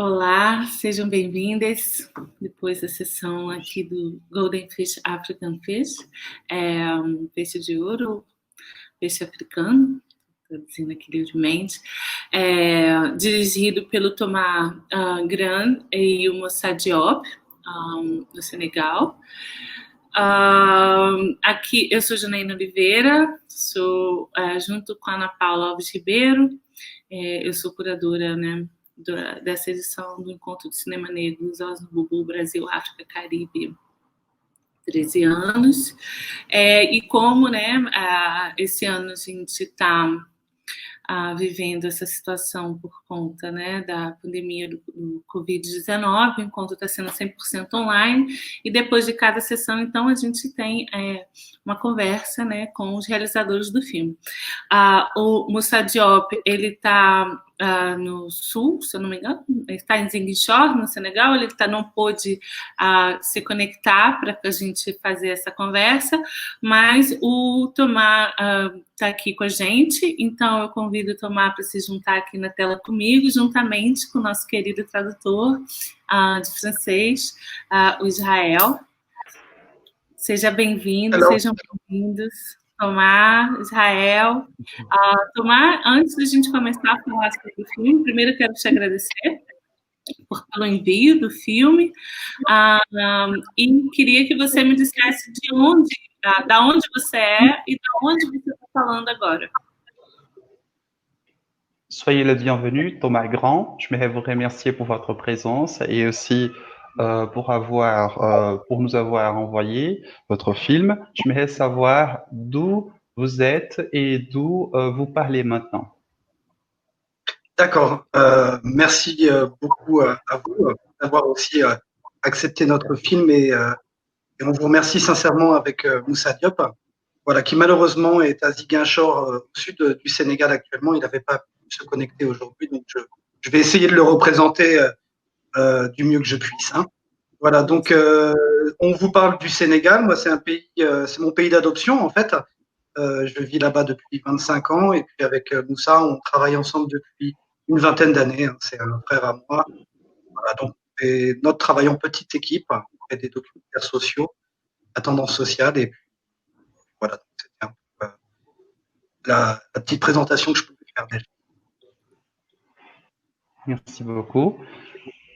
Olá, sejam bem-vindas. Depois da sessão aqui do Golden Fish African Fish, um peixe de ouro, peixe africano, traduzindo aqui livremente, dirigido pelo Thomas Grant e o Moussa Diop, do Senegal. Aqui eu sou Janaína Oliveira, sou junto com a Ana Paula Alves Ribeiro, eu sou curadora, né, dessa edição do Encontro de Cinema Negro Osmo Bubu Brasil África Caribe 13 anos, e como, né, esse ano a gente está vivendo essa situação por conta, né, da pandemia do Covid-19, o encontro está sendo 100% online, e depois de cada sessão, então, a gente tem uma conversa, né, com os realizadores do filme. O Moussa Diop, ele está no sul, se eu não me engano, ele está em Ziguinchor, no Senegal, ele não pôde se conectar para a gente fazer essa conversa, mas o Thomas está aqui com a gente, então eu convido o Thomas para se juntar aqui na tela comigo, juntamente com o nosso querido tradutor de francês, o Israel. Seja bem-vindo, sejam bem-vindos. Thomas, Israel. Thomas, antes da gente começar a falar sobre o filme, primeiro eu quero te agradecer pelo envio do filme, e queria que você me dissesse da onde você é e da onde você está falando agora. Soyez le bienvenu, Thomas Grant. Je voudrais vous remercier pour votre présence et aussi pour nous avoir envoyé votre film. J'aimerais savoir d'où vous êtes et d'où vous parlez maintenant. D'accord. Merci beaucoup à vous d'avoir aussi accepté notre film et on vous remercie sincèrement avec Moussa Diop, voilà, qui malheureusement est à Ziguinchor, au sud du Sénégal actuellement. Il n'avait pas pu se connecter aujourd'hui, donc je vais essayer de le représenter du mieux que je puisse. Hein. Voilà, donc on vous parle du Sénégal. Moi, c'est mon pays d'adoption en fait. Je vis là-bas depuis 25 ans et puis avec Moussa, on travaille ensemble depuis une vingtaine d'années. Hein. C'est un frère à moi. Voilà, donc notre travail en petite équipe, on fait des documentaires sociaux, à tendance sociale et puis voilà, c'était un peu la petite présentation que je pouvais faire déjà. Merci beaucoup.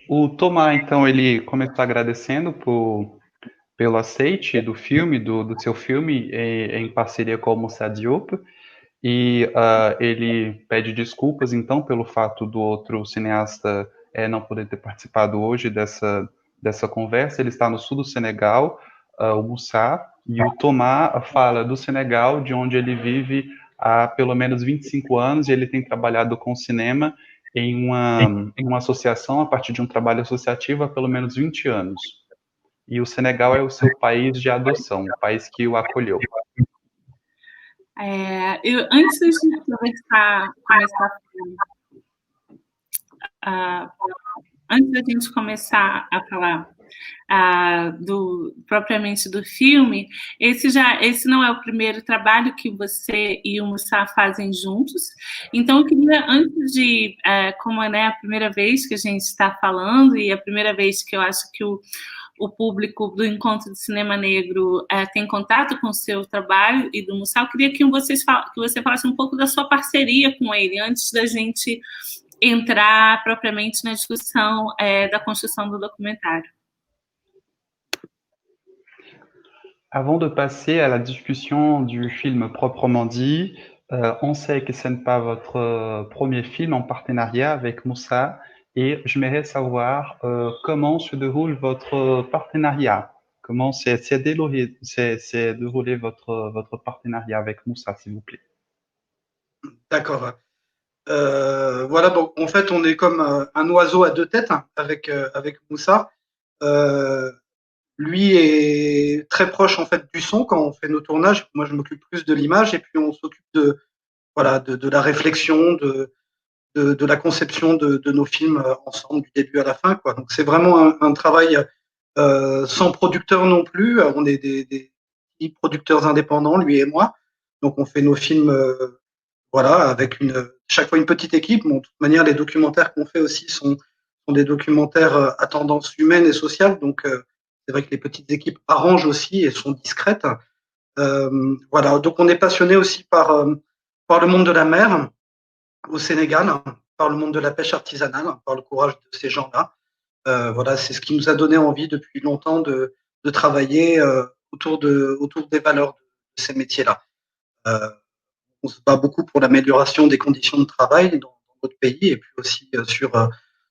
O Thomas, então, ele começou agradecendo pelo aceite do filme, do seu filme, em parceria com o Moussa Diop, e ele pede desculpas, então, pelo fato do outro cineasta não poder ter participado hoje dessa conversa. Ele está no sul do Senegal, o Moussa, e o Thomas fala do Senegal, de onde ele vive há pelo menos 25 anos, e ele tem trabalhado com cinema em uma associação, a partir de um trabalho associativo, há pelo menos 20 anos. E o Senegal é o seu país de adoção, o país que o acolheu. Antes de gente começar a falar propriamente do filme, esse não é o primeiro trabalho que você e o Moussa fazem juntos. Então, eu queria, antes de, como é a primeira vez que a gente está falando e a primeira vez que eu acho que o público do Encontro de Cinema Negro tem contato com o seu trabalho e do Moussa, eu queria que você falasse um pouco da sua parceria com ele, antes da gente entrar propriamente na discussão da construção do documentário. Avant de passer à la discussion du film proprement dit, on sait que ce n'est pas votre premier film en partenariat avec Moussa, et j'aimerais savoir comment se déroule votre partenariat, comment s'est déroulé votre partenariat avec Moussa, s'il vous plaît. D'accord. Voilà, bon, en fait, on est comme un oiseau à deux têtes hein, avec Moussa. Lui est très proche en fait du son quand on fait nos tournages. Moi, je m'occupe plus de l'image et puis on s'occupe de la réflexion, de la conception de nos films ensemble du début à la fin, quoi. Donc c'est vraiment un travail sans producteur non plus. On est des producteurs indépendants, lui et moi. Donc on fait nos films avec chaque fois une petite équipe. Bon, de toute manière, les documentaires qu'on fait aussi sont sont des documentaires à tendance humaine et sociale, donc c'est vrai que les petites équipes arrangent aussi et sont discrètes. Voilà, donc on est passionné aussi par le monde de la mer au Sénégal, par le monde de la pêche artisanale, par le courage de ces gens-là. Voilà, c'est ce qui nous a donné envie depuis longtemps de travailler autour des valeurs de ces métiers-là. On se bat beaucoup pour l'amélioration des conditions de travail dans notre pays et puis aussi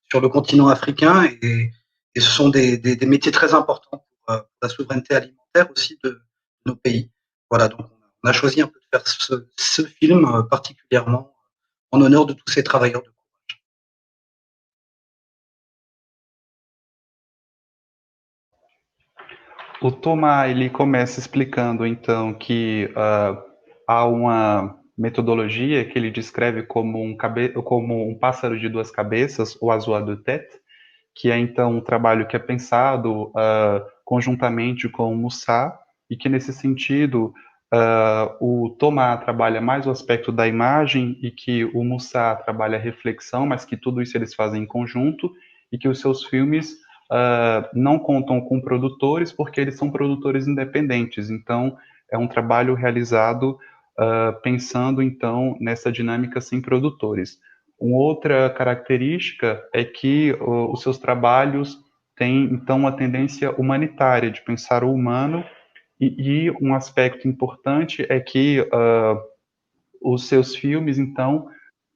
sur le continent africain. Et ce sont des métiers très importants pour la souveraineté alimentaire aussi de nos pays. Voilà, donc on a choisi un peu de faire ce film particulièrement en honneur de tous ces travailleurs de courage. O Thomas, ele começa explicando, então, que há uma metodologia que ele descreve como como um pássaro de duas cabeças, o oiseau à deux têtes, que é, então, um trabalho que é pensado conjuntamente com o Moussa, e que, nesse sentido, o Thomas trabalha mais o aspecto da imagem e que o Moussa trabalha a reflexão, mas que tudo isso eles fazem em conjunto, e que os seus filmes não contam com produtores, porque eles são produtores independentes. Então, é um trabalho realizado pensando, então, nessa dinâmica sem produtores. Uma outra característica é que os seus trabalhos têm, então, uma tendência humanitária, de pensar o humano, e um aspecto importante é que os seus filmes, então,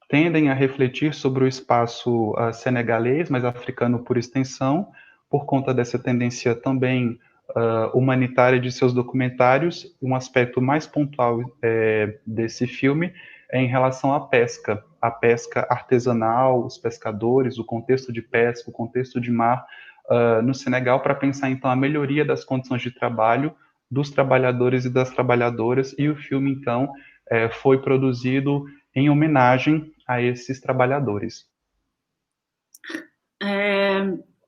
tendem a refletir sobre o espaço senegalês, mas africano por extensão, por conta dessa tendência também humanitária de seus documentários. Um aspecto mais pontual desse filme é em relação à pesca, a pesca artesanal, os pescadores, o contexto de pesca, o contexto de mar no Senegal, para pensar então a melhoria das condições de trabalho dos trabalhadores e das trabalhadoras, e o filme então foi produzido em homenagem a esses trabalhadores.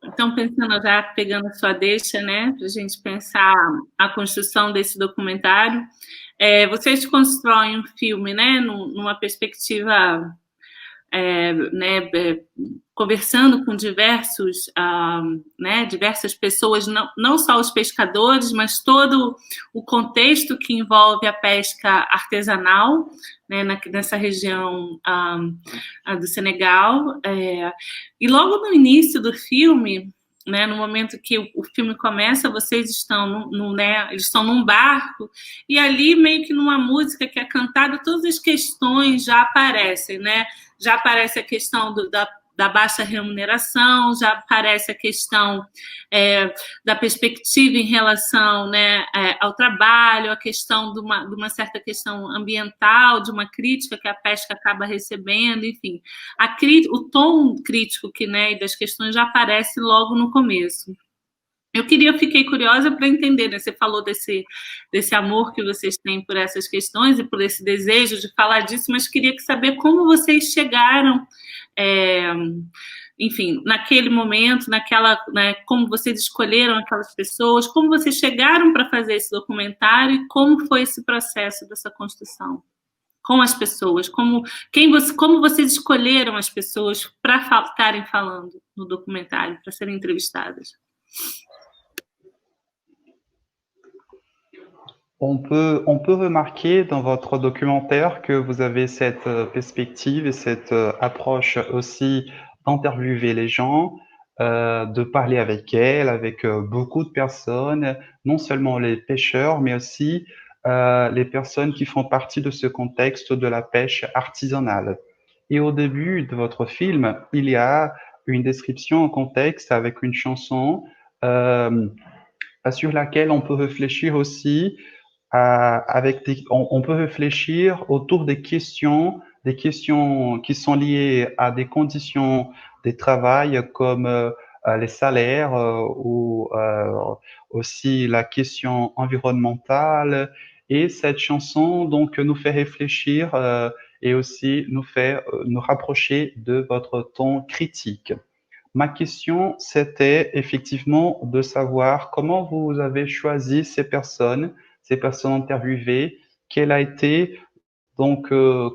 Então, pensando já, pegando a sua deixa, né, para a gente pensar a construção desse documentário, vocês constroem um filme, né, numa perspectiva, né, conversando com diversas pessoas, não só os pescadores, mas todo o contexto que envolve a pesca artesanal, né, nessa região do Senegal. E logo no início do filme, né, no momento que o filme começa, vocês estão eles estão num barco, e ali, meio que numa música que é cantada, todas as questões já aparecem, né? Já aparece a questão da baixa remuneração, já aparece a questão da perspectiva em relação, né, ao trabalho, a questão de uma certa questão ambiental, de uma crítica que a pesca acaba recebendo, enfim. O tom crítico né, das questões já aparece logo no começo. Fiquei curiosa para entender, né? Você falou desse amor que vocês têm por essas questões e por esse desejo de falar disso, mas queria saber como vocês chegaram, enfim, naquele momento, né, como vocês escolheram aquelas pessoas, como vocês chegaram para fazer esse documentário e como foi esse processo dessa construção com as pessoas, como vocês escolheram as pessoas para estarem falando no documentário, para serem entrevistadas. On peut remarquer dans votre documentaire que vous avez cette perspective et cette approche aussi d'interviewer les gens, de parler avec elles, avec beaucoup de personnes, non seulement les pêcheurs, mais aussi les personnes qui font partie de ce contexte de la pêche artisanale. Et au début de votre film, il y a une description en contexte avec une chanson sur laquelle on peut réfléchir aussi on peut réfléchir autour des questions qui sont liées à des conditions de travail comme les salaires ou aussi la question environnementale. Et cette chanson donc nous fait réfléchir et aussi nous fait nous rapprocher de votre ton critique. Ma question, c'était effectivement de savoir comment vous avez choisi ces personnes interviewées,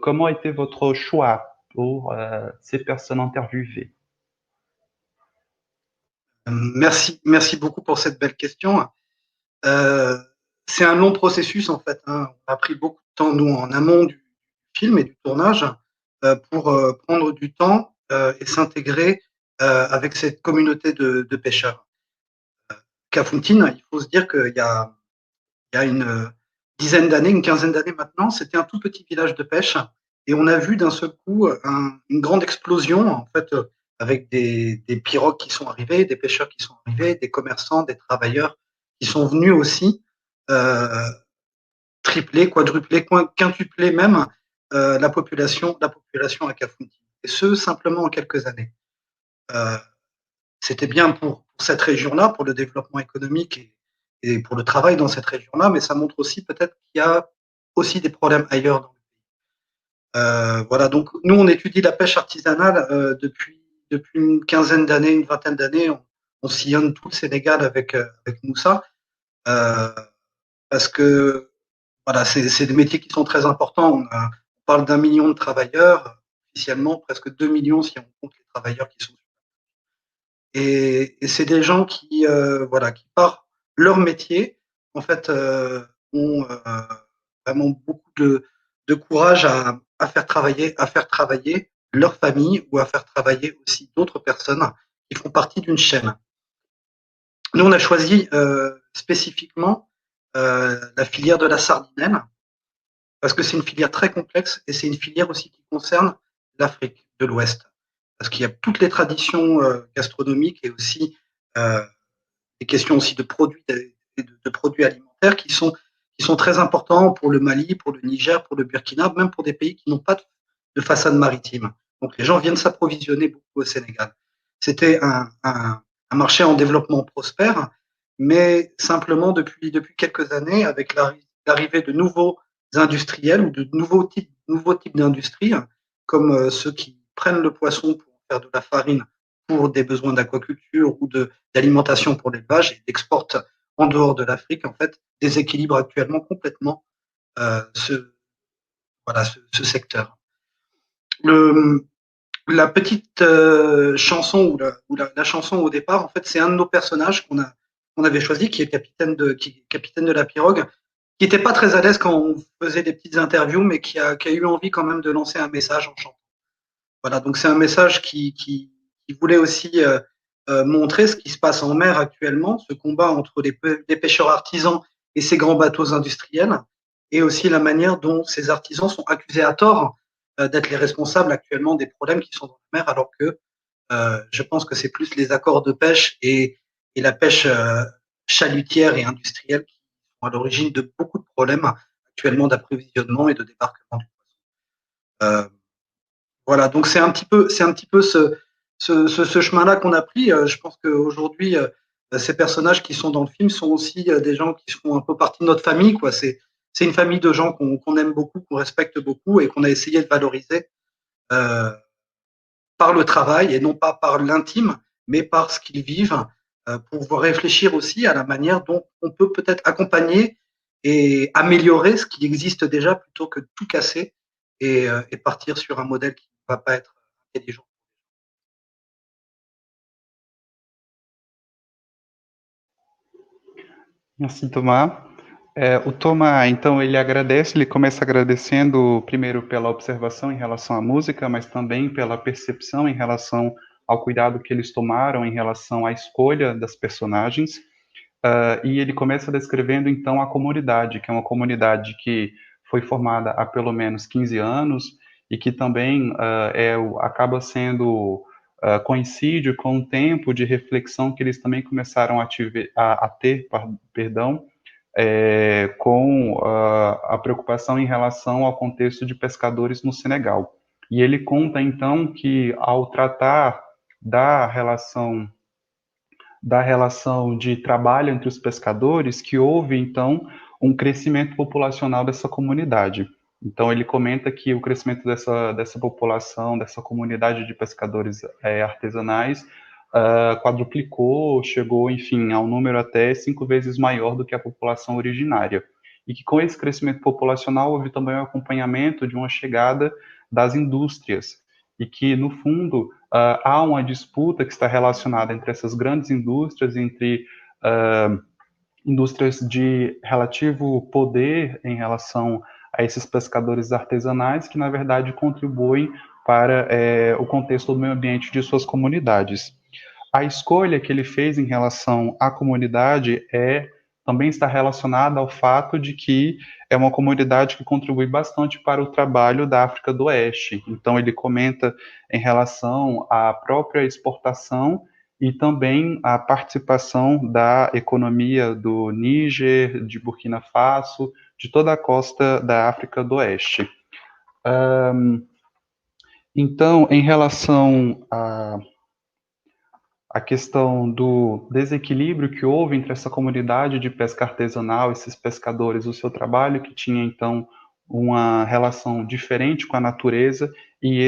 comment a été votre choix pour ces personnes interviewées? Merci beaucoup pour cette belle question. C'est un long processus en fait, hein. On a pris beaucoup de temps, nous, en amont du film et du tournage, pour prendre du temps et s'intégrer avec cette communauté de pêcheurs. Kafountine, il faut se dire qu'il y a une dizaine d'années, une quinzaine d'années maintenant, c'était un tout petit village de pêche et on a vu d'un seul coup une grande explosion en fait, avec des pirogues qui sont arrivées, des pêcheurs qui sont arrivés, des commerçants, des travailleurs qui sont venus aussi euh, tripler, quadrupler, quintupler même la population à Kafountine. Et ce, simplement en quelques années. Euh, C'était bien pour cette région-là, pour le développement économique et pour le travail dans cette région-là, mais ça montre aussi peut-être qu'il y a aussi des problèmes ailleurs dans le pays. Voilà, donc nous, on étudie la pêche artisanale depuis une quinzaine d'années, une vingtaine d'années. On sillonne tout le Sénégal avec Moussa, parce que voilà, c'est des métiers qui sont très importants. On parle d'1 million de travailleurs, officiellement presque 2 millions si on compte les travailleurs qui sont. Et c'est des gens voilà, qui par leur métier, en fait, ont vraiment beaucoup de courage à faire travailler leur famille ou à faire travailler aussi d'autres personnes qui font partie d'une chaîne. Nous, on a choisi spécifiquement la filière de la sardinelle parce que c'est une filière très complexe et c'est une filière aussi qui concerne l'Afrique de l'Ouest. Parce qu'il y a toutes les traditions gastronomiques et aussi des questions aussi de produits alimentaires qui sont très importants pour le Mali, pour le Niger, pour le Burkina, même pour des pays qui n'ont pas de façade maritime. Donc les gens viennent s'approvisionner beaucoup au Sénégal. C'était un marché en développement prospère, mais simplement depuis quelques années, avec l'arrivée de nouveaux industriels ou de nouveaux types d'industries, comme ceux qui prennent le poisson pour faire de la farine pour des besoins d'aquaculture ou d'alimentation pour l'élevage et exportent en dehors de l'Afrique, en fait, déséquilibre actuellement complètement euh, ce, voilà, ce secteur. Le, la petite chanson ou la chanson au départ, en fait, c'est un de nos personnages qu'on avait choisi, qui est capitaine de la pirogue, qui n'était pas très à l'aise quand on faisait des petites interviews, mais qui a eu envie quand même de lancer un message en chantant. Voilà, donc c'est un message qui voulait aussi montrer ce qui se passe en mer actuellement, ce combat entre les pêcheurs artisans et ces grands bateaux industriels, et aussi la manière dont ces artisans sont accusés à tort d'être les responsables actuellement des problèmes qui sont dans la mer, alors que je pense que c'est plus les accords de pêche et la pêche chalutière et industrielle qui sont à l'origine de beaucoup de problèmes actuellement d'approvisionnement et de débarquement du poisson. Voilà, donc c'est un petit peu ce chemin-là qu'on a pris. Je pense qu'aujourd'hui, ces personnages qui sont dans le film sont aussi des gens qui font un peu partie de notre famille, quoi. C'est une famille de gens qu'on aime beaucoup, qu'on respecte beaucoup et qu'on a essayé de valoriser euh, par le travail et non pas par l'intime, mais par ce qu'ils vivent, pour réfléchir aussi à la manière dont on peut peut-être accompagner et améliorer ce qui existe déjà plutôt que tout casser et partir sur un modèle qui ne va pas être intelligent. Merci, Tomás. O Tomás, então, ele agradece, ele começa agradecendo primeiro pela observação em relação à música, mas também pela percepção em relação ao cuidado que eles tomaram em relação à escolha das personagens. E ele começa descrevendo, então, a comunidade, que é uma comunidade que foi formada há pelo menos 15 anos e que também acaba sendo coincide com o tempo de reflexão que eles também começaram a ter, perdão, com a preocupação em relação ao contexto de pescadores no Senegal. E ele conta, então, que ao tratar da relação de trabalho entre os pescadores, que houve, então, um crescimento populacional dessa comunidade. Então, ele comenta que o crescimento dessa população, dessa comunidade de pescadores artesanais, quadruplicou, chegou, enfim, a um número até 5 vezes maior do que a população originária. E que com esse crescimento populacional houve também o acompanhamento de uma chegada das indústrias. e que, no fundo, há uma disputa que está relacionada entre essas grandes indústrias, entre indústrias de relativo poder em relação a esses pescadores artesanais que, na verdade, contribuem para o contexto do meio ambiente de suas comunidades. A escolha que ele fez em relação à comunidade também está relacionada ao fato de que é uma comunidade que contribui bastante para o trabalho da África do Oeste. Então, ele comenta em relação à própria exportação e também a participação da economia do Níger, de Burkina Faso, de toda a costa da África do Oeste. Então, em relação a questão do desequilíbrio que houve entre essa comunidade de pesca artesanal, esses pescadores, o seu trabalho, que tinha, então, uma relação diferente com a natureza, e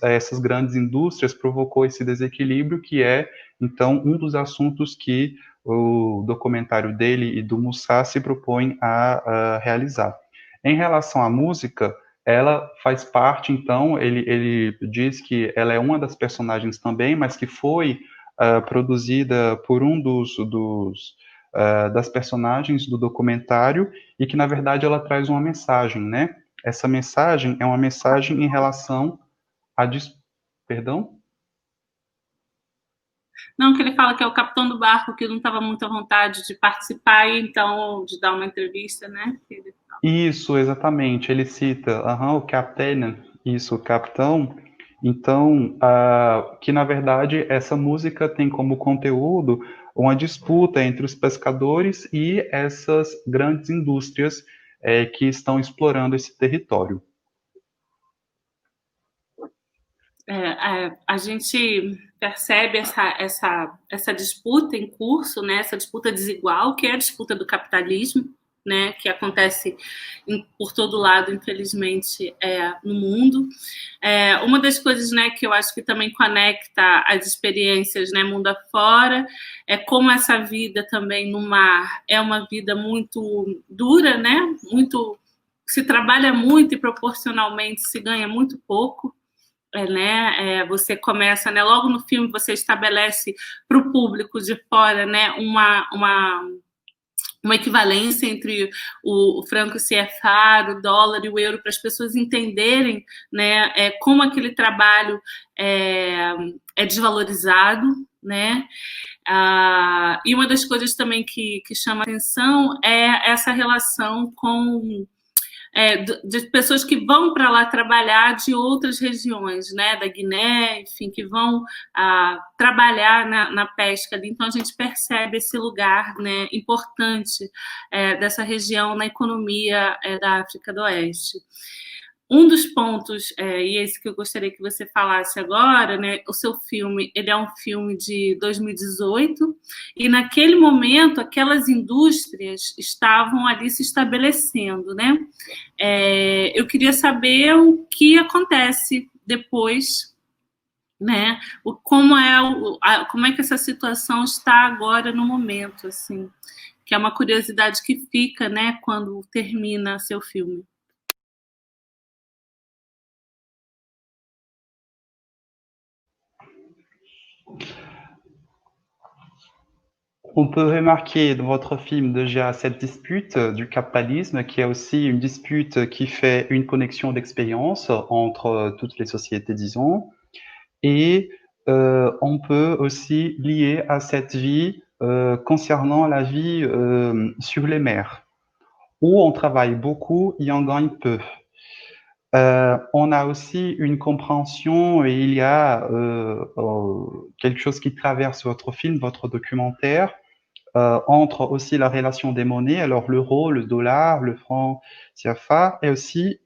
essas grandes indústrias provocou esse desequilíbrio, que é, então, um dos assuntos que o documentário dele e do Moussa se propõe a realizar. Em relação à música, ela faz parte, então, ele diz que ela é uma das personagens também, mas que foi produzida por um das personagens do documentário e que, na verdade, ela traz uma mensagem, né? Essa mensagem é uma mensagem em relação a... Perdão? Não, que ele fala que é o capitão do barco que não estava muito à vontade de participar e, então, de dar uma entrevista, né? Isso, exatamente. Ele cita o capitão, isso, o capitão. Então, que na verdade essa música tem como conteúdo uma disputa entre os pescadores e essas grandes indústrias que estão explorando esse território. A gente percebe essa disputa em curso, né? Essa disputa desigual, que é a disputa do capitalismo, né, que acontece por todo lado, infelizmente, no mundo. Uma das coisas, né, que eu acho que também conecta as experiências, né, mundo afora, é como essa vida também no mar é uma vida muito dura, né, se trabalha muito e proporcionalmente se ganha muito pouco. Você começa, né, logo no filme você estabelece para o público de fora, né, uma equivalência entre o franco CFA, o dólar e o euro, para as pessoas entenderem, né, como aquele trabalho é desvalorizado, né? E uma das coisas também que chama atenção é essa relação com de pessoas que vão para lá trabalhar de outras regiões, né, da Guiné, enfim, que vão trabalhar na pesca ali. Então, a gente percebe esse lugar, né, importante dessa região na economia da África do Oeste. Um dos pontos, e esse que eu gostaria que você falasse agora, né, o seu filme, ele é um filme de 2018, e naquele momento aquelas indústrias estavam ali se estabelecendo, né? Eu queria saber o que acontece depois, né? Como é que essa situação está agora no momento, assim, que é uma curiosidade que fica, né, quando termina seu filme. On peut remarquer dans votre film déjà cette dispute du capitalisme, qui est aussi une dispute qui fait une connexion d'expérience entre toutes les sociétés, disons, et on peut aussi lier à cette vie concernant la vie sur les mers, où on travaille beaucoup et on gagne peu. On a aussi une compréhension et il y a quelque chose qui traverse votre film, votre documentaire, entre aussi la relation des monnaies, alors l'euro, le dollar, le franc CFA, et aussi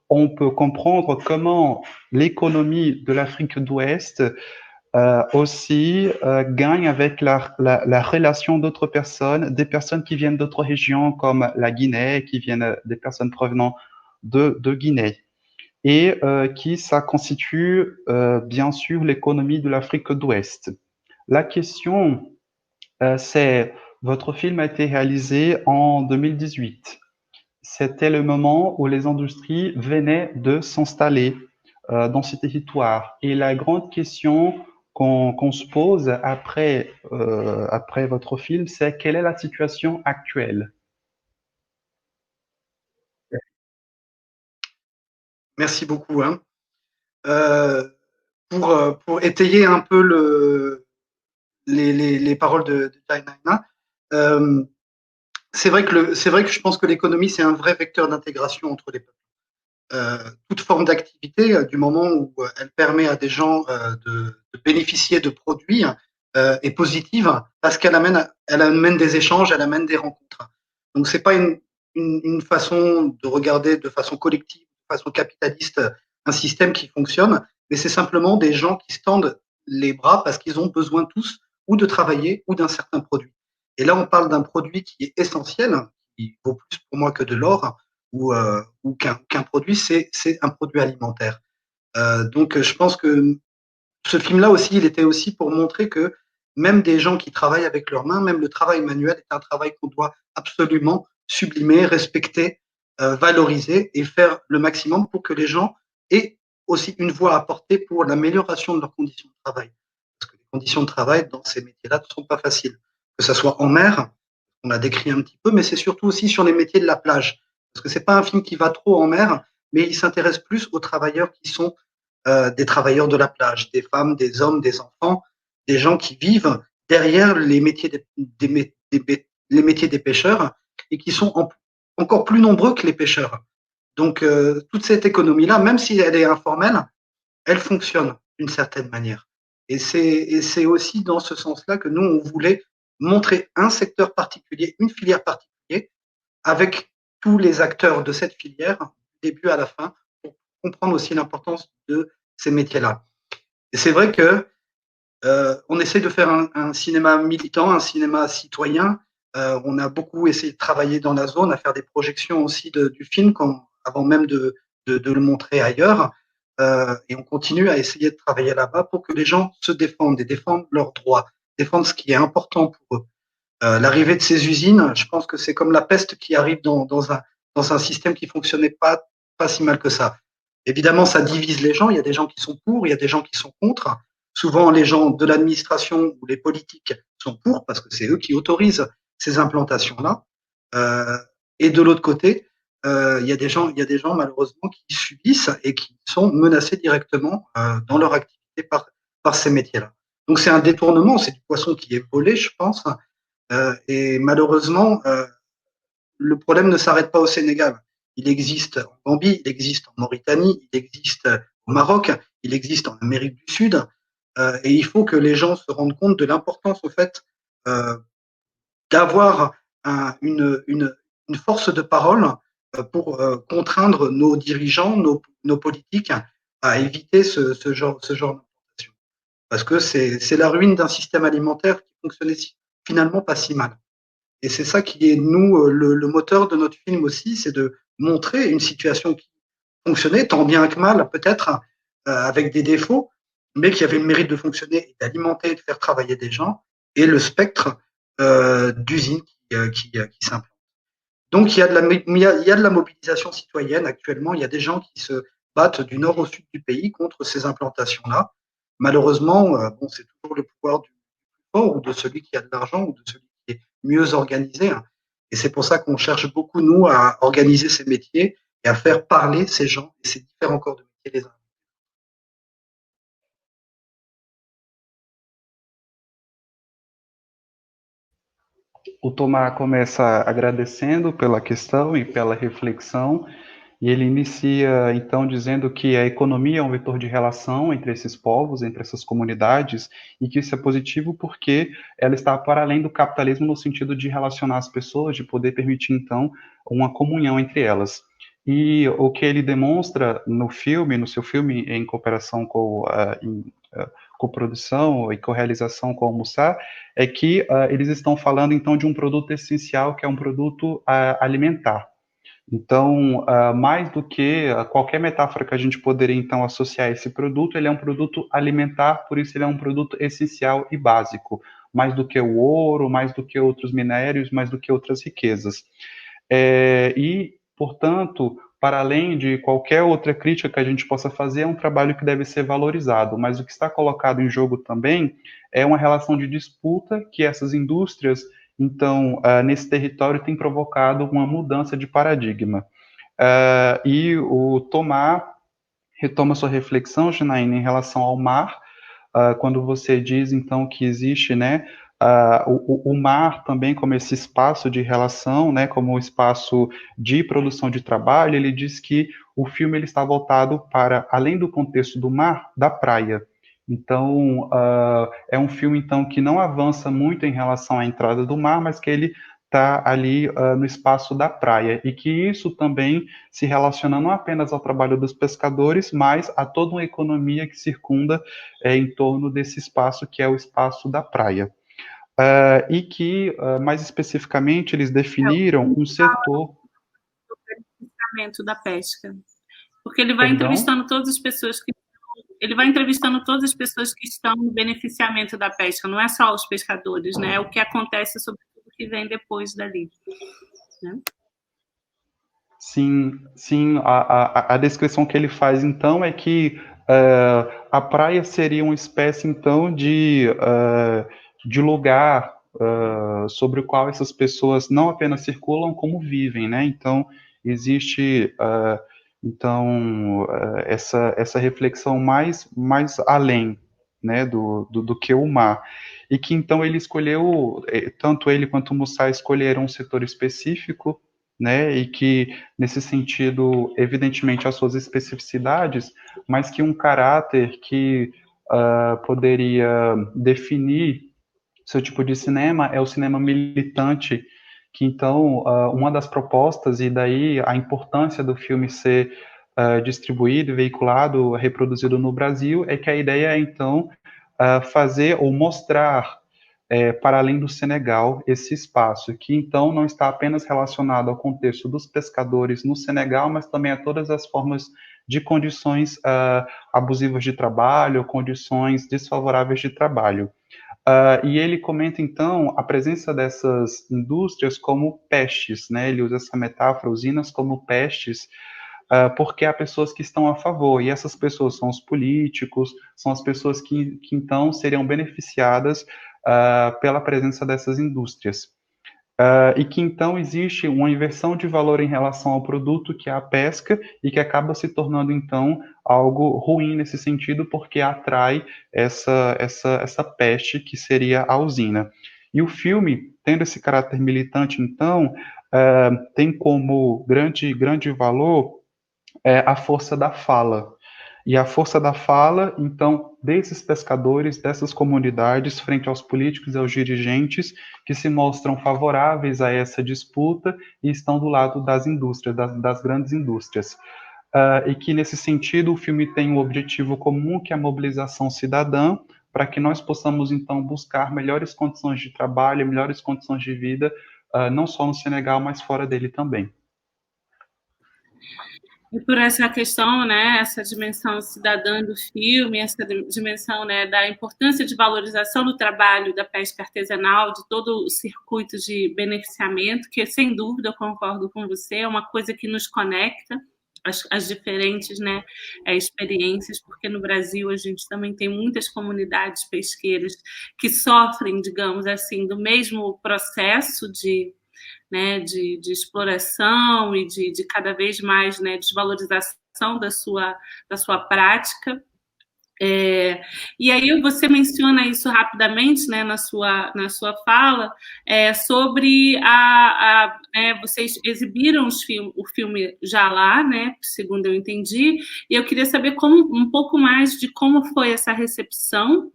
on peut comprendre comment l'économie de l'Afrique d'Ouest aussi gagne avec la relation d'autres personnes, des personnes qui viennent d'autres régions comme la Guinée, qui viennent des personnes provenant de Guinée, et qui ça constitue bien sûr l'économie de l'Afrique d'Ouest. La question c'est, votre film a été réalisé en 2018. C'était le moment où les industries venaient de s'installer dans ce territoire. Et la grande question qu'on se pose après votre film, c'est quelle est la situation actuelle? Merci beaucoup. Hein. Euh, pour étayer un peu les paroles de Jaina, c'est vrai que je pense que l'économie, c'est un vrai vecteur d'intégration entre les peuples. Toute forme d'activité, du moment où elle permet à des gens de bénéficier de produits, est positive parce elle amène des échanges, elle amène des rencontres. Donc c'est pas une façon de regarder de façon collective, de façon capitaliste, un système qui fonctionne, mais c'est simplement des gens qui se tendent les bras parce qu'ils ont besoin tous ou de travailler ou d'un certain produit. Et là, on parle d'un produit qui est essentiel, qui vaut plus pour moi que de l'or, ou qu'un produit, c'est un produit alimentaire. Donc, je pense que ce film-là aussi, il était aussi pour montrer que même des gens qui travaillent avec leurs mains, même le travail manuel est un travail qu'on doit absolument sublimer, respecter, valoriser et faire le maximum pour que les gens aient aussi une voix à porter pour l'amélioration de leurs conditions de travail. Parce que les conditions de travail dans ces métiers-là ne sont pas faciles. Que ce soit en mer, on a décrit un petit peu, mais c'est surtout aussi sur les métiers de la plage. Parce que c'est pas un film qui va trop en mer, mais il s'intéresse plus aux travailleurs qui sont des travailleurs de la plage, des femmes, des hommes, des enfants, des gens qui vivent derrière les métiers les métiers des pêcheurs et qui sont encore plus nombreux que les pêcheurs. Donc, toute cette économie-là, même si elle est informelle, elle fonctionne d'une certaine manière. Et c'est aussi dans ce sens-là que nous, on voulait montrer un secteur particulier, une filière particulière, avec tous les acteurs de cette filière, du début à la fin, pour comprendre aussi l'importance de ces métiers-là. Et c'est vrai que on essaie de faire un cinéma militant, un cinéma citoyen. On a beaucoup essayé de travailler dans la zone, à faire des projections aussi du film avant même de le montrer ailleurs. Et on continue à essayer de travailler là-bas pour que les gens se défendent et défendent leurs droits, défendent ce qui est important pour eux. L'arrivée de ces usines, je pense que c'est comme la peste qui arrive dans un système qui fonctionnait pas si mal que ça. Évidemment, ça divise les gens. Il y a des gens qui sont pour, il y a des gens qui sont contre. Souvent, les gens de l'administration ou les politiques sont pour parce que c'est eux qui autorisent ces implantations-là. Euh, et de l'autre côté, il y a des gens malheureusement qui subissent et qui sont menacés directement dans leur activité par ces métiers-là. Donc c'est un détournement, c'est du poisson qui est volé, je pense, et malheureusement, le problème ne s'arrête pas au Sénégal. Il existe en Gambie, il existe en Mauritanie, il existe au Maroc, il existe en Amérique du Sud. Et il faut que les gens se rendent compte de l'importance, au fait, euh, d'avoir une force de parole pour contraindre nos dirigeants, nos politiques à éviter ce genre d'implantation. Parce que c'est la ruine d'un système alimentaire qui fonctionnait finalement pas si mal. Et c'est ça qui est, nous, le moteur de notre film aussi, c'est de montrer une situation qui fonctionnait, tant bien que mal, peut-être, avec des défauts, mais qui avait le mérite de fonctionner et d'alimenter et de faire travailler des gens, et le spectre d'usines qui s'implantent. Donc, il y a de la mobilisation citoyenne actuellement. Il y a des gens qui se battent du nord au sud du pays contre ces implantations-là. Malheureusement, bon, c'est toujours le pouvoir du plus fort ou de celui qui a de l'argent ou de celui qui est mieux organisé. Et c'est pour ça qu'on cherche beaucoup, nous, à organiser ces métiers et à faire parler ces gens et ces différents corps de métier les uns. O Tomás começa agradecendo pela questão e pela reflexão, e ele inicia então dizendo que a economia é um vetor de relação entre esses povos, entre essas comunidades, e que isso é positivo porque ela está para além do capitalismo no sentido de relacionar as pessoas, de poder permitir então uma comunhão entre elas. E o que ele demonstra no filme, no seu filme, em cooperação com coprodução e correalização com o Mussá, é que eles estão falando então de um produto essencial, que é um produto alimentar. Então, mais do que qualquer metáfora que a gente poderia então associar a esse produto, ele é um produto alimentar, por isso ele é um produto essencial e básico, mais do que o ouro, mais do que outros minérios, mais do que outras riquezas. E, portanto, para além de qualquer outra crítica que a gente possa fazer, é um trabalho que deve ser valorizado. Mas o que está colocado em jogo também é uma relação de disputa que essas indústrias, então, nesse território, têm provocado uma mudança de paradigma. E o Thomas retoma sua reflexão, Janaína, em relação ao mar, quando você diz, então, que existe, né, o mar também como esse espaço de relação, né, como um espaço de produção de trabalho. Ele diz que o filme ele está voltado para, além do contexto do mar, da praia. Então, é um filme, então, que não avança muito em relação à entrada do mar, mas que ele está ali no espaço da praia, e que isso também se relaciona não apenas ao trabalho dos pescadores, mas a toda uma economia que circunda em torno desse espaço que é o espaço da praia. E que, mais especificamente, eles definiram um setor... O beneficiamento da pesca. Porque ele vai Perdão? entrevistando todas as pessoas que estão no beneficiamento da pesca, não é só os pescadores, né? É o que acontece sobre tudo que vem depois dali, né? Sim, sim. A descrição que ele faz, então, é que a praia seria uma espécie, então, de lugar sobre o qual essas pessoas não apenas circulam, como vivem, né? Então, existe, essa reflexão mais além, né, do que o mar. E que, então, ele escolheu, tanto ele quanto o Mussá escolheram um setor específico, né, e que, nesse sentido, evidentemente, as suas especificidades, mas que um caráter que poderia definir seu tipo de cinema é o cinema militante, que, então, uma das propostas, e daí a importância do filme ser distribuído, veiculado, reproduzido no Brasil, é que a ideia é, então, fazer ou mostrar para além do Senegal, esse espaço, que então não está apenas relacionado ao contexto dos pescadores no Senegal, mas também a todas as formas de condições abusivas de trabalho, condições desfavoráveis de trabalho. E ele comenta, então, a presença dessas indústrias como pestes, né? Ele usa essa metáfora, usinas como pestes, porque há pessoas que estão a favor, e essas pessoas são os políticos, são as pessoas que então seriam beneficiadas pela presença dessas indústrias. E que então existe uma inversão de valor em relação ao produto, que é a pesca, e que acaba se tornando então algo ruim nesse sentido, porque atrai essa peste que seria a usina. E o filme, tendo esse caráter militante, então, tem como grande valor a força da fala. E a força da fala, então, desses pescadores, dessas comunidades, frente aos políticos e aos dirigentes que se mostram favoráveis a essa disputa e estão do lado das indústrias, das grandes indústrias. E que, nesse sentido, o filme tem um objetivo comum, que é a mobilização cidadã, para que nós possamos, então, buscar melhores condições de trabalho, melhores condições de vida, não só no Senegal, mas fora dele também. E por essa questão, né, essa dimensão cidadã do filme, essa dimensão, né, da importância de valorização do trabalho da pesca artesanal, de todo o circuito de beneficiamento, que, sem dúvida, eu concordo com você, é uma coisa que nos conecta, as diferentes, né, experiências, porque no Brasil a gente também tem muitas comunidades pesqueiras que sofrem, digamos assim, do mesmo processo de, né, de exploração e de cada vez mais, né, desvalorização da sua prática. E aí você menciona isso rapidamente, né, na sua fala, sobre vocês exibiram o filme já lá, né, segundo eu entendi, e eu queria saber um pouco mais de como foi essa recepção,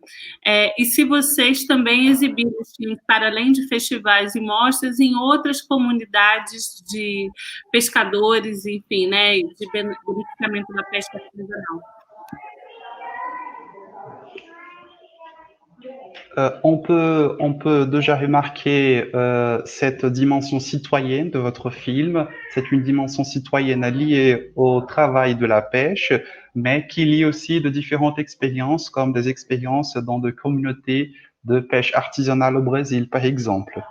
e se vocês também exibiram os filmes para além de festivais e mostras em outras comunidades de pescadores, enfim, né, de beneficiamento da pesca artesanal. On peut déjà remarquer cette dimension citoyenne de votre film. C'est une dimension citoyenne liée au travail de la pêche, mais qui lie aussi de différentes expériences, comme des expériences dans des communautés de pêche artisanale au Brésil, par exemple.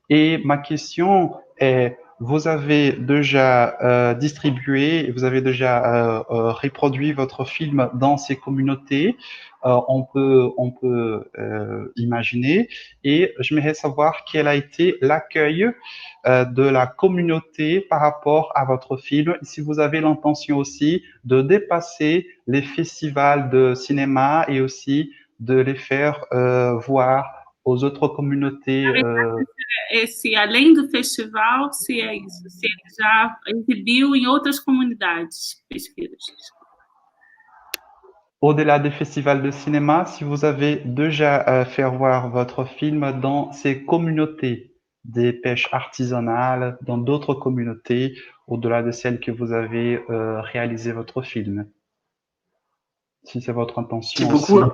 Et ma question est, vous avez déjà distribué, vous avez déjà reproduit votre film dans ces communautés, on peut imaginer. Et j'aimerais savoir quel a été l'accueil de la communauté par rapport à votre film, et si vous avez l'intention aussi de dépasser les festivals de cinéma et aussi de les faire voir aux autres communautés. Se além do festival, se é isso, se ele já exibiu em outras comunidades pesquisas. Au-delà des festivals de cinéma, si vous avez déjà fait voir votre film dans ces communautés des pêches artisanales, dans d'autres communautés, au-delà de celles que vous avez réalisé votre film. Si c'est votre intention Merci aussi. beaucoup.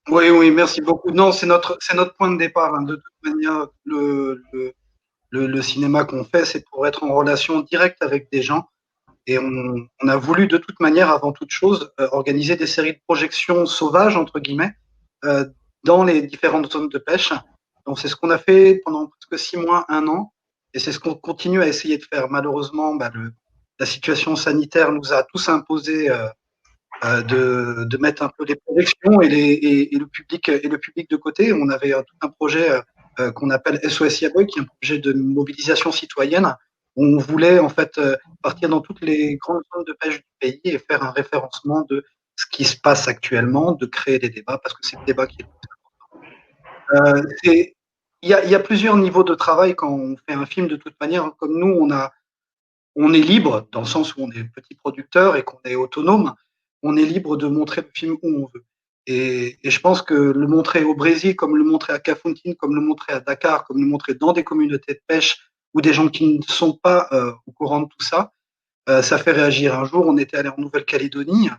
Oui, merci beaucoup. Non, c'est notre point de départ. De toute manière, le cinéma qu'on fait, c'est pour être en relation directe avec des gens. Et on a voulu, de toute manière, avant toute chose, organiser des séries de projections sauvages, entre guillemets, dans les différentes zones de pêche. Donc, c'est ce qu'on a fait pendant presque 6 mois, 1 an. Et c'est ce qu'on continue à essayer de faire. Malheureusement, la situation sanitaire nous a tous imposé de mettre un peu les projections et le public de côté. On avait tout un projet qu'on appelle SOS Yaboy, qui est un projet de mobilisation citoyenne. On voulait en fait partir dans toutes les grandes zones de pêche du pays et faire un référencement de ce qui se passe actuellement, de créer des débats, parce que c'est le débat qui est le plus important. Il y a plusieurs niveaux de travail quand on fait un film de toute manière. Comme nous, on est libre, dans le sens où on est petit producteur et qu'on est autonome, on est libre de montrer le film où on veut. Et je pense que le montrer au Brésil, comme le montrer à Kafountine, comme le montrer à Dakar, comme le montrer dans des communautés de pêche ou des gens qui ne sont pas au courant de tout ça, ça fait réagir. Un jour, on était allé en Nouvelle-Calédonie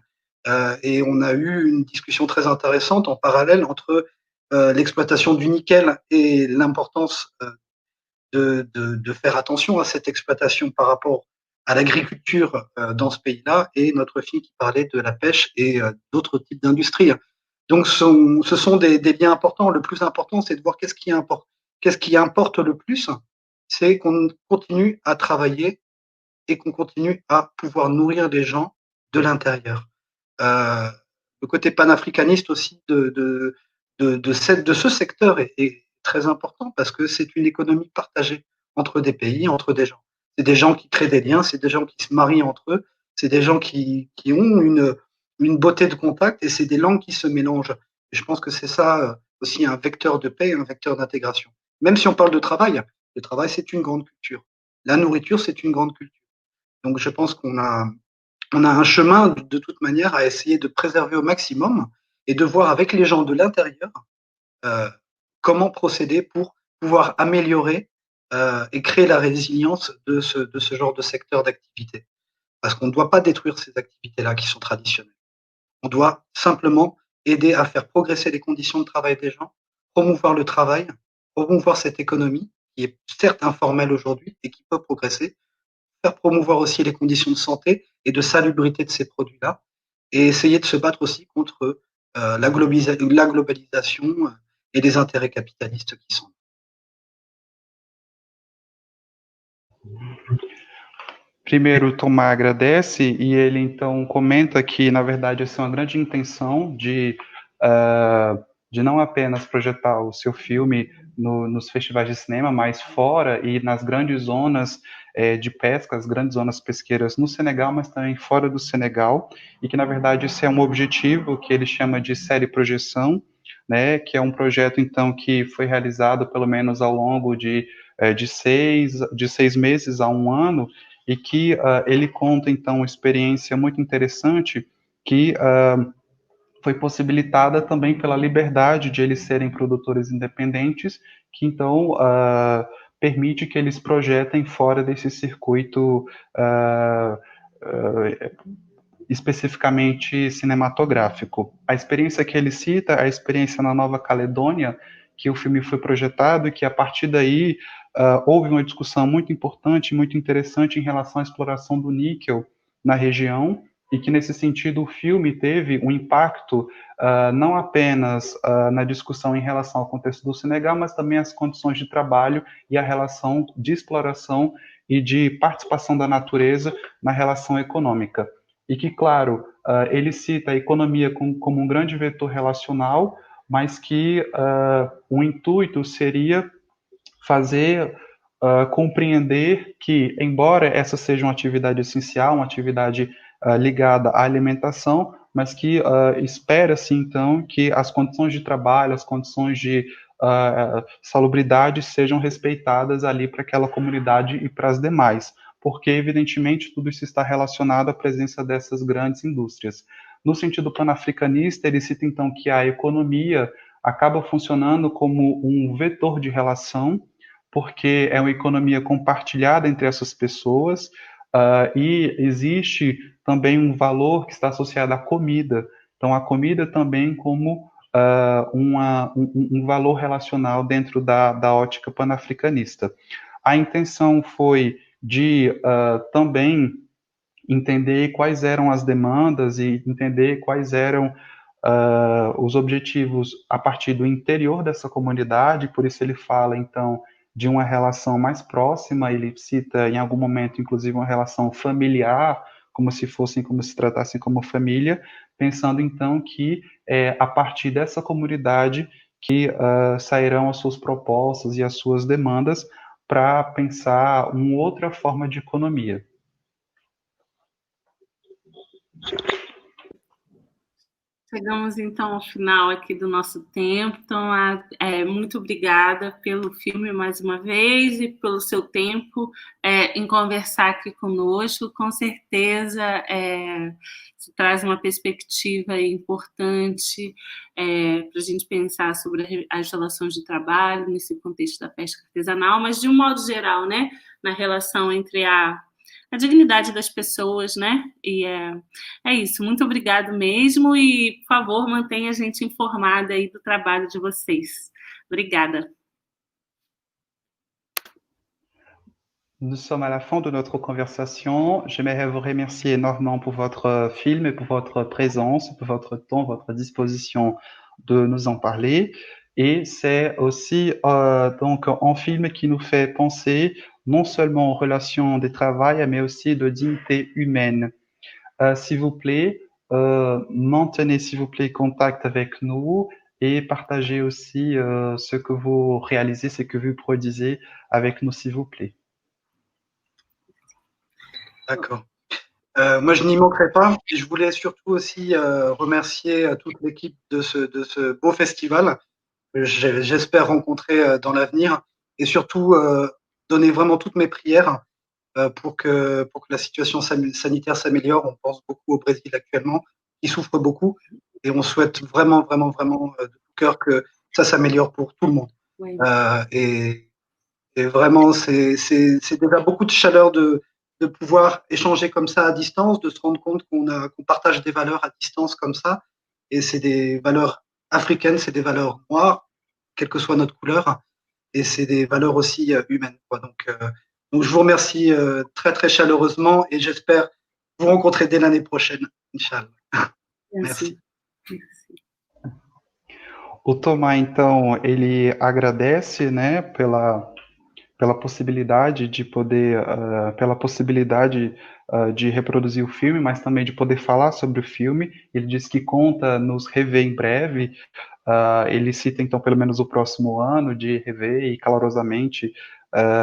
et on a eu une discussion très intéressante en parallèle entre l'exploitation du nickel et l'importance de faire attention à cette exploitation par rapport à l'agriculture dans ce pays-là, et notre film qui parlait de la pêche et d'autres types d'industries. Donc, ce sont des liens importants. Le plus important, c'est de voir qu'est-ce qui importe. Qu'est-ce qui importe le plus, c'est qu'on continue à travailler et qu'on continue à pouvoir nourrir les gens de l'intérieur. Le côté panafricaniste aussi de ce secteur est très important, parce que c'est une économie partagée entre des pays, entre des gens. C'est des gens qui créent des liens, c'est des gens qui se marient entre eux, c'est des gens qui ont une beauté de contact, et c'est des langues qui se mélangent. Et je pense que c'est ça aussi un vecteur de paix, un vecteur d'intégration. Même si on parle de travail, le travail, c'est une grande culture. La nourriture, c'est une grande culture. Donc je pense qu'on a un chemin de toute manière à essayer de préserver au maximum et de voir avec les gens de l'intérieur comment procéder pour pouvoir améliorer et créer la résilience de ce genre de secteur d'activité. Parce qu'on ne doit pas détruire ces activités-là qui sont traditionnelles. On doit simplement aider à faire progresser les conditions de travail des gens, promouvoir le travail, promouvoir cette économie qui est certes informelle aujourd'hui et qui peut progresser, faire promouvoir aussi les conditions de santé et de salubrité de ces produits-là, et essayer de se battre aussi contre la globalisation et les intérêts capitalistes qui sont. Primeiro, Tomás agradece e ele então comenta que, na verdade, essa é uma grande intenção de não apenas projetar o seu filme nos festivais de cinema, mas fora e nas grandes zonas de pesca, as grandes zonas pesqueiras no Senegal, mas também fora do Senegal, e que, na verdade, isso é um objetivo que ele chama de série projeção, né, que é um projeto, então, que foi realizado pelo menos ao longo de 6 meses a 1 ano, e que ele conta, então, uma experiência muito interessante que foi possibilitada também pela liberdade de eles serem produtores independentes, que, então, permite que eles projetem fora desse circuito especificamente cinematográfico. A experiência que ele cita é a experiência na Nova Caledônia, que o filme foi projetado, e que a partir daí houve uma discussão muito importante, muito interessante em relação à exploração do níquel na região, e que, nesse sentido, o filme teve um impacto não apenas na discussão em relação ao contexto do Senegal, mas também as condições de trabalho e a relação de exploração e de participação da natureza na relação econômica. E que, claro, ele cita a economia como um grande vetor relacional, mas que o intuito seria fazer compreender que, embora essa seja uma atividade essencial, uma atividade ligada à alimentação, mas que espera-se, então, que as condições de trabalho, as condições de salubridade sejam respeitadas ali para aquela comunidade e para as demais, porque, evidentemente, tudo isso está relacionado à presença dessas grandes indústrias. No sentido panafricanista, ele cita, então, que a economia acaba funcionando como um vetor de relação, porque é uma economia compartilhada entre essas pessoas, e existe também um valor que está associado à comida. Então, a comida também como um valor relacional dentro da ótica panafricanista. A intenção foi de também entender quais eram as demandas e entender quais eram os objetivos a partir do interior dessa comunidade, por isso ele fala, então, de uma relação mais próxima, ele cita em algum momento, inclusive, uma relação familiar, como se tratassem como família, pensando, então, que é a partir dessa comunidade que sairão as suas propostas e as suas demandas para pensar uma outra forma de economia. Chegamos, então, ao final aqui do nosso tempo. Então, muito obrigada pelo filme mais uma vez e pelo seu tempo em conversar aqui conosco. Com certeza, se traz uma perspectiva importante para a gente pensar sobre as relações de trabalho nesse contexto da pesca artesanal, mas, de um modo geral, né, na relação entre a dignidade das pessoas, né? E é isso. Muito obrigado mesmo e, por favor, mantenha a gente informada aí do trabalho de vocês. Obrigada. Nous sommes à la fin de notre conversation. J'aimerais vous remercier énormément pour votre film et pour votre présence, pour votre temps, votre disposition de nous en parler. Et c'est aussi donc un film qui nous fait penser non seulement aux relations de travail, mais aussi de dignité humaine. S'il vous plaît, maintenez, s'il vous plaît, contact avec nous et partagez aussi ce que vous réalisez, ce que vous produisez avec nous, s'il vous plaît. D'accord. Moi, je n'y manquerai pas. Et je voulais surtout aussi remercier toute l'équipe de ce beau festival que j'espère rencontrer dans l'avenir et surtout donner vraiment toutes mes prières pour que la situation sanitaire s'améliore. On pense beaucoup au Brésil actuellement, qui souffre beaucoup, et on souhaite vraiment, vraiment, vraiment de tout cœur que ça s'améliore pour tout le monde. Oui. Et vraiment, c'est déjà beaucoup de chaleur de pouvoir échanger comme ça à distance, de se rendre compte qu'on partage des valeurs à distance comme ça, et c'est des valeurs africaines, c'est des valeurs noires, quelle que soit notre couleur, et c'est des valeurs aussi humaines, quoi. Donc, je vous remercie très, très chaleureusement et j'espère vous rencontrer dès l'année prochaine, Inch'Allah. Merci. O Tomás, então, ele agradece, né, pela possibilidade de poder, de reproduzir o filme, mas também de poder falar sobre o filme. Ele diz que conta nos rever em breve. Ele cita, então, pelo menos o próximo ano de rever e calorosamente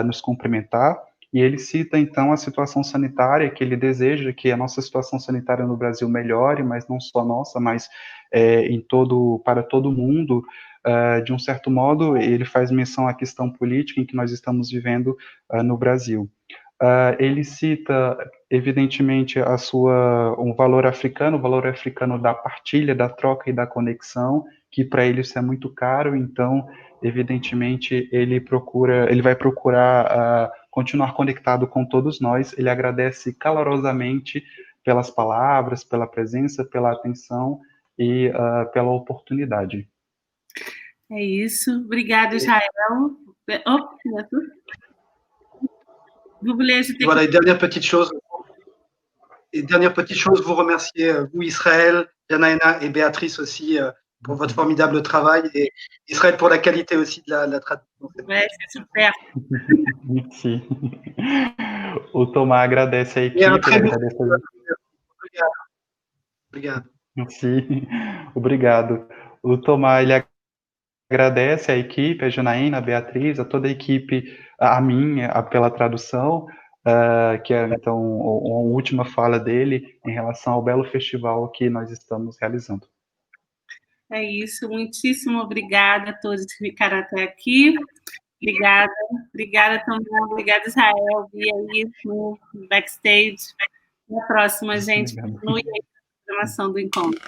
nos cumprimentar. E ele cita, então, a situação sanitária, que ele deseja que a nossa situação sanitária no Brasil melhore, mas não só nossa, mas para todo mundo. De um certo modo, ele faz menção à questão política em que nós estamos vivendo no Brasil. Ele cita, evidentemente, um valor africano, o valor africano da partilha, da troca e da conexão, que para ele isso é muito caro, então, evidentemente, ele vai procurar continuar conectado com todos nós. Ele agradece calorosamente pelas palavras, pela presença, pela atenção e pela oportunidade. É isso. Obrigada, Israël. Voilà, une dernière petite chose. Et dernière petite chose, vous remercier, vous, Israël, Janaïna et Béatrice aussi, pour votre formidable travail, et Israël pour la qualité aussi de la traduction. Ouais, c'est super. Merci. O Tomás agradece a Et equipe, un très ele beau. agradece a... Obrigado. Obrigado. Merci. Obrigado. O Tomás, ele agradece a equipe, a Janaína, a Beatriz, a toda a equipe, a mim, pela tradução, que é, então, a última fala dele em relação ao belo festival que nós estamos realizando. É isso, muitíssimo obrigada a todos que ficaram até aqui. Obrigada também, obrigada Israel, vi aí no backstage. Até a próxima, gente. Continue a programação do encontro.